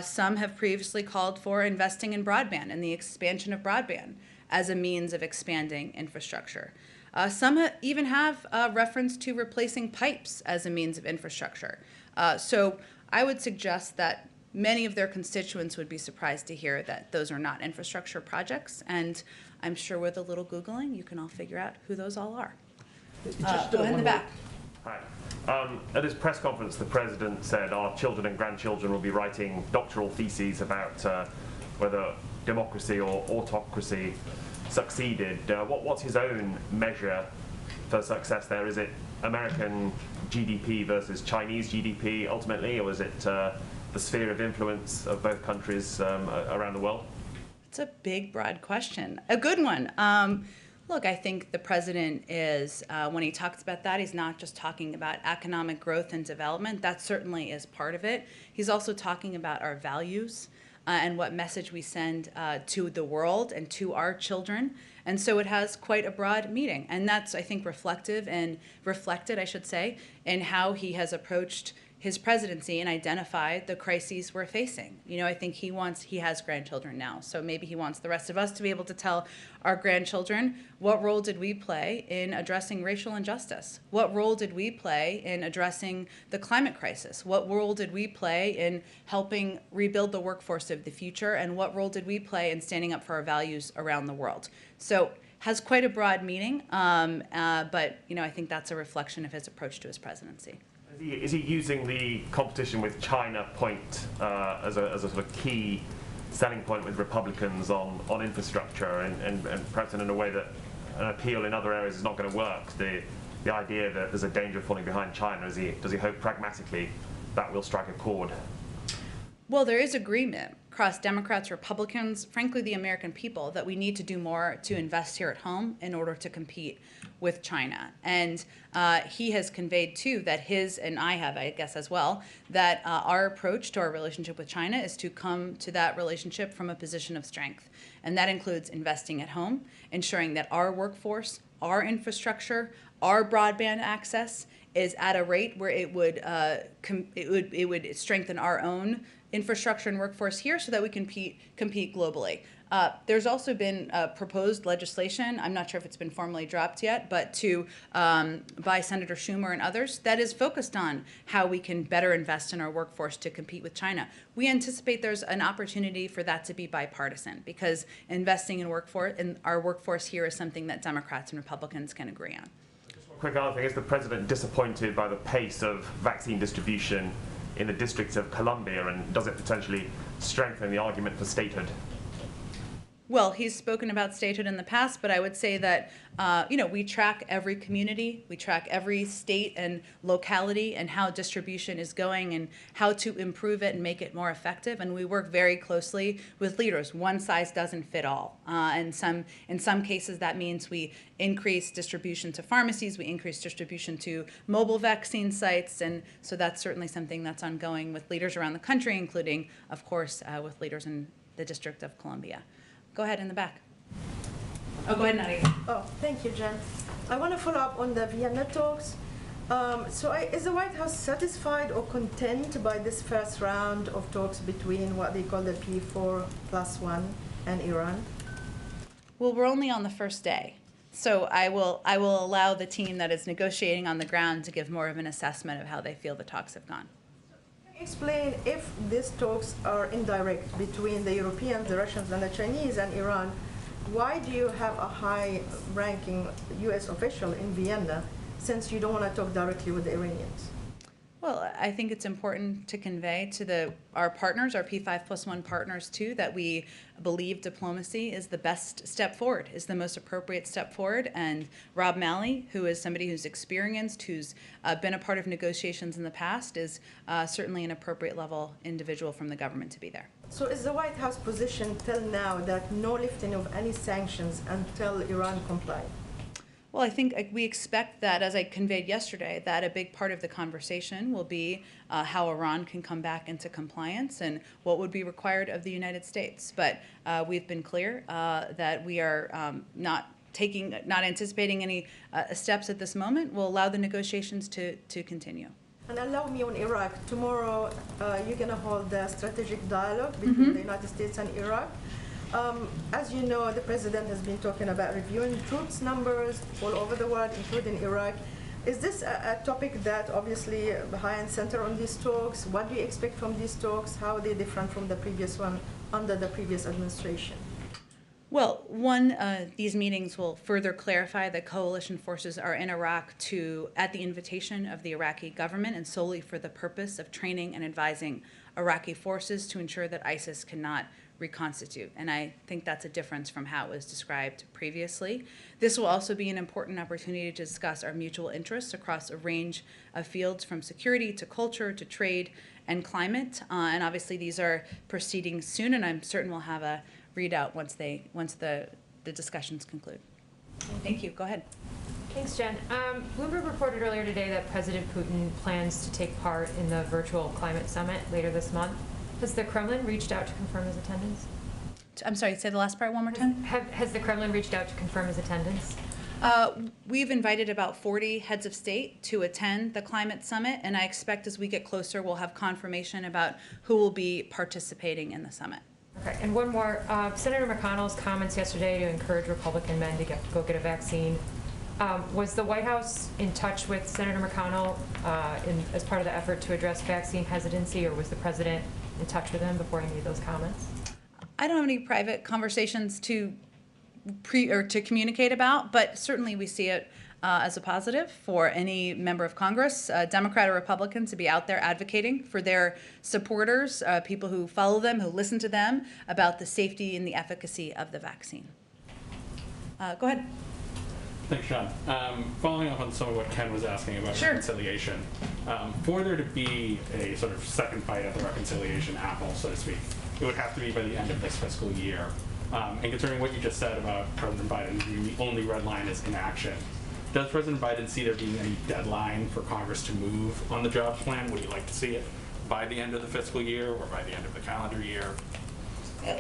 Some have previously called for investing in broadband and the expansion of broadband as a means of expanding infrastructure. Some even have reference to replacing pipes as a means of infrastructure. So I would suggest that many of their constituents would be surprised to hear that those are not infrastructure projects, and I'm sure with a little Googling, you can all figure out who those all are. Go ahead in the back. Hi. At his press conference, the president said our children and grandchildren will be writing doctoral theses about whether democracy or autocracy succeeded. What's his own measure for success there? Is it American GDP versus Chinese GDP ultimately, or is it the sphere of influence of both countries around the world? It's a big, broad question. A good one. Look, I think the president is, when he talks about that, he's not just talking about economic growth and development. That certainly is part of it. He's also talking about our values and what message we send to the world and to our children. And so it has quite a broad meaning. And that's, I think, reflected, I should say, in how he has approached his presidency and identify the crises we're facing. You know, I think he has grandchildren now, so maybe he wants the rest of us to be able to tell our grandchildren, what role did we play in addressing racial injustice? What role did we play in addressing the climate crisis? What role did we play in helping rebuild the workforce of the future? And what role did we play in standing up for our values around the world? So has quite a broad meaning, but you know, I think that's a reflection of his approach to his presidency. Is he using the competition with China point as a sort of key selling point with Republicans on infrastructure and perhaps in a way that an appeal in other areas is not going to work? The idea that there's a danger of falling behind China, does he hope pragmatically that will strike a chord? Well, there is agreement across Democrats, Republicans, frankly, the American people, that we need to do more to invest here at home in order to compete with China. And he has conveyed, too, that his, and I have, I guess, as well, that our approach to our relationship with China is to come to that relationship from a position of strength. And that includes investing at home, ensuring that our workforce, our infrastructure, our broadband access is at a rate where it would strengthen our own infrastructure and workforce here so that we can compete globally. There's also been proposed legislation, I'm not sure if it's been formally dropped yet, but by Senator Schumer and others, that is focused on how we can better invest in our workforce to compete with China. We anticipate there's an opportunity for that to be bipartisan, because investing in our workforce here is something that Democrats and Republicans can agree on. Quick other thing, is the president disappointed by the pace of vaccine distribution in the District of Columbia, and does it potentially strengthen the argument for statehood? Well, he's spoken about statehood in the past, but I would say that, we track every community, we track every state and locality and how distribution is going and how to improve it and make it more effective. And we work very closely with leaders. One size doesn't fit all. In some cases, that means we increase distribution to pharmacies, we increase distribution to mobile vaccine sites. And so that's certainly something that's ongoing with leaders around the country, including, of course, with leaders in the District of Columbia. Go ahead in the back. Oh, go ahead, Nadia. Oh, thank you, Jen. I want to follow up on the Vienna talks. Is the White House satisfied or content by this first round of talks between what they call the P4+1 and Iran? Well, we're only on the first day. So I will allow the team that is negotiating on the ground to give more of an assessment of how they feel the talks have gone. Explain, if these talks are indirect between the Europeans, the Russians, and the Chinese and Iran, why do you have a high-ranking U.S. official in Vienna, since you don't want to talk directly with the Iranians? Well, I think it's important to convey to our partners, our P5+1 partners too, that we believe diplomacy is the best step forward, is the most appropriate step forward. And Rob Malley, who is somebody who's experienced, who's been a part of negotiations in the past, is certainly an appropriate level individual from the government to be there. So is the White House position till now that no lifting of any sanctions until Iran complies? Well, I think we expect that, as I conveyed yesterday, that a big part of the conversation will be how Iran can come back into compliance and what would be required of the United States. But we've been clear that we are not anticipating any steps at this moment. We'll allow the negotiations to continue. And allow me on Iraq. Tomorrow, you're going to hold a strategic dialogue between the United States and Iraq. As you know, the president has been talking about reviewing troops numbers all over the world, including Iraq. Is this a topic that obviously high and center on these talks? What do you expect from these talks? How are they different from the previous one under the previous administration? Well, these meetings will further clarify that coalition forces are in Iraq at the invitation of the Iraqi government and solely for the purpose of training and advising Iraqi forces to ensure that ISIS cannot reconstitute. And I think that's a difference from how it was described previously. This will also be an important opportunity to discuss our mutual interests across a range of fields, from security to culture to trade and climate. And obviously these are proceeding soon, and I'm certain we'll have a readout once the discussions conclude. Thank you. Go ahead. Thanks, Jen. Bloomberg reported earlier today that President Putin plans to take part in the virtual climate summit later this month. Has the Kremlin reached out to confirm his attendance? I'm sorry, say the last part one more time. Has the Kremlin reached out to confirm his attendance? We've invited about 40 heads of state to attend the climate summit, and I expect as we get closer, we'll have confirmation about who will be participating in the summit. Okay, and one more. Senator McConnell's comments yesterday to encourage Republican men to go get a vaccine. Was the White House in touch with Senator McConnell as part of the effort to address vaccine hesitancy, or was the president in touch with him before he made those comments? I don't have any private conversations to communicate about, but certainly we see it as a positive for any member of Congress, Democrat or Republican, to be out there advocating for their supporters, people who follow them, who listen to them, about the safety and the efficacy of the vaccine. Go ahead. Thanks, Sean. Following up on some of what Ken was asking about reconciliation, for there to be a sort of second bite at the reconciliation apple, so to speak, it would have to be by the end of this fiscal year. And concerning what you just said about President Biden, the only red line is inaction. Does President Biden see there being any deadline for Congress to move on the jobs plan? Would you like to see it by the end of the fiscal year or by the end of the calendar year?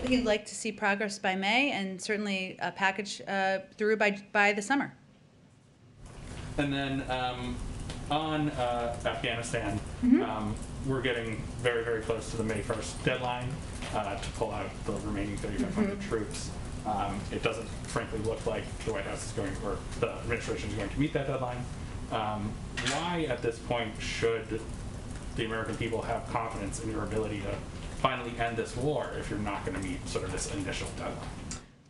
He'd like to see progress by May and certainly a package through by the summer. And then on Afghanistan, we're getting very, very close to the May 1st deadline to pull out the remaining 3,500 troops. It doesn't, frankly, look like the White House is going, or the administration is going to meet that deadline. Why, at this point, should the American people have confidence in your ability to finally end this war if you're not going to meet sort of this initial deadline?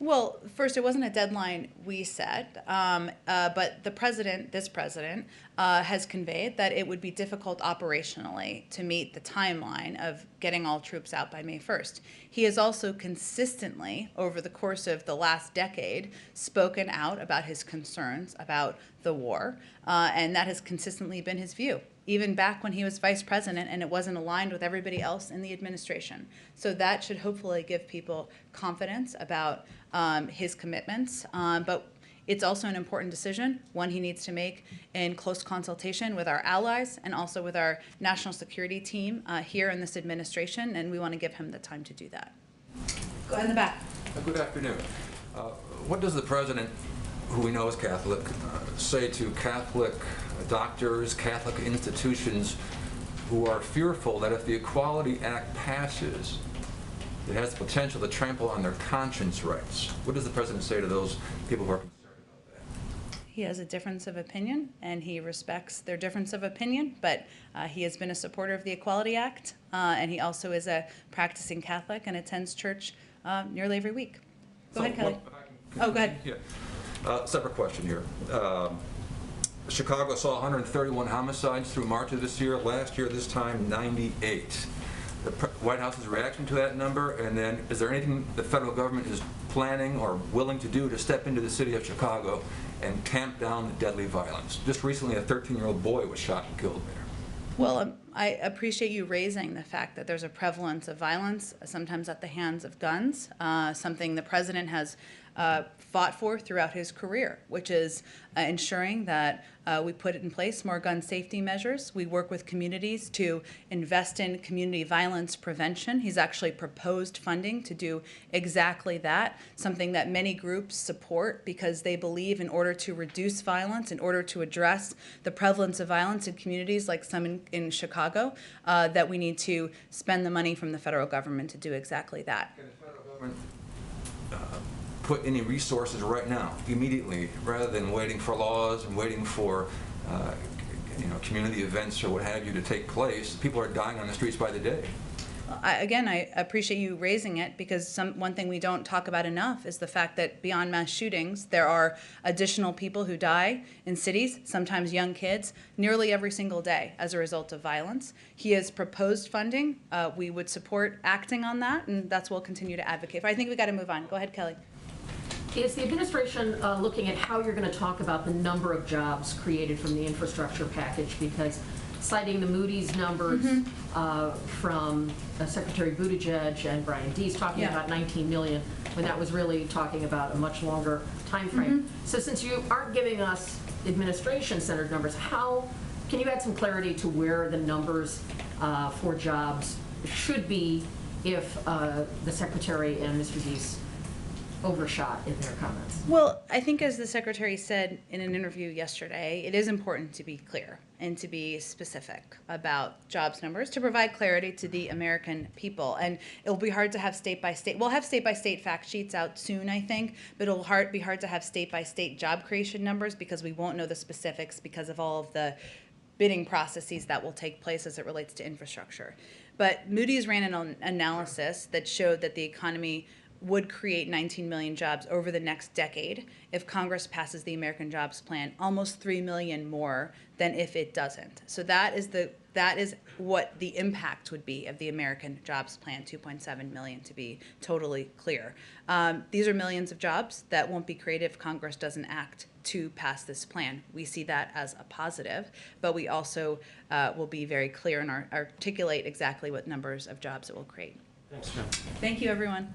Well, first, it wasn't a deadline we set, but this president, has conveyed that it would be difficult operationally to meet the timeline of getting all troops out by May 1st. He has also consistently, over the course of the last decade, spoken out about his concerns about the war, and that has consistently been his view, even back when he was vice president and it wasn't aligned with everybody else in the administration. So that should hopefully give people confidence about his commitments, but it's also an important decision, one he needs to make in close consultation with our allies and also with our national security team here in this administration, and we want to give him the time to do that. Go ahead in the back. Good afternoon. What does the president, who we know is Catholic, say to Catholic doctors, Catholic institutions who are fearful that if the Equality Act passes, it has the potential to trample on their conscience rights? What does the president say to those people who are concerned about that? He has a difference of opinion, and he respects their difference of opinion, but he has been a supporter of the Equality Act, and he also is a practicing Catholic and attends church nearly every week. Go ahead, Kelly. Oh, go ahead. Yeah. Separate question here. Chicago saw 131 homicides through March of this year. Last year, this time, 98. The White House's reaction to that number, and then is there anything the federal government is planning or willing to do to step into the city of Chicago and tamp down the deadly violence? Just recently, a 13-year-old boy was shot and killed there. Well, I appreciate you raising the fact that there's a prevalence of violence, sometimes at the hands of guns, something the president has fought for throughout his career, which is ensuring that we put in place more gun safety measures. We work with communities to invest in community violence prevention. He's actually proposed funding to do exactly that, something that many groups support because they believe in order to reduce violence, in order to address the prevalence of violence in communities like some in Chicago, that we need to spend the money from the federal government to do exactly that. Can the federal government put any resources right now, immediately, rather than waiting for laws and waiting for community events or what have you to take place? People are dying on the streets by the day. I appreciate you raising it because one thing we don't talk about enough is the fact that beyond mass shootings, there are additional people who die in cities, sometimes young kids, nearly every single day as a result of violence. He has proposed funding. We would support acting on that, and that's what we'll continue to advocate for. I think we got to move on. Go ahead, Kelly. Is the administration looking at how you're going to talk about the number of jobs created from the infrastructure package? Because citing the Moody's numbers from Secretary Buttigieg and Brian Deese talking about 19 million, when that was really talking about a much longer time frame. So since you aren't giving us administration-centered numbers, how can you add some clarity to where the numbers for jobs should be if the Secretary and Mr. Deese overshot in their comments? Well, I think as the secretary said in an interview yesterday, it is important to be clear and to be specific about jobs numbers to provide clarity to the American people. And it'll be hard to have state by state, we'll have state by state fact sheets out soon, I think, but it'll be hard to have state by state job creation numbers because we won't know the specifics because of all of the bidding processes that will take place as it relates to infrastructure. But Moody's ran an analysis that showed that the economy would create 19 million jobs over the next decade if Congress passes the American Jobs Plan, almost 3 million more than if it doesn't. So that is what the impact would be of the American Jobs Plan, 2.7 million to be totally clear. These are millions of jobs that won't be created if Congress doesn't act to pass this plan. We see that as a positive, but we also will be very clear and articulate exactly what numbers of jobs it will create. Thanks, Jim. Thank you, everyone.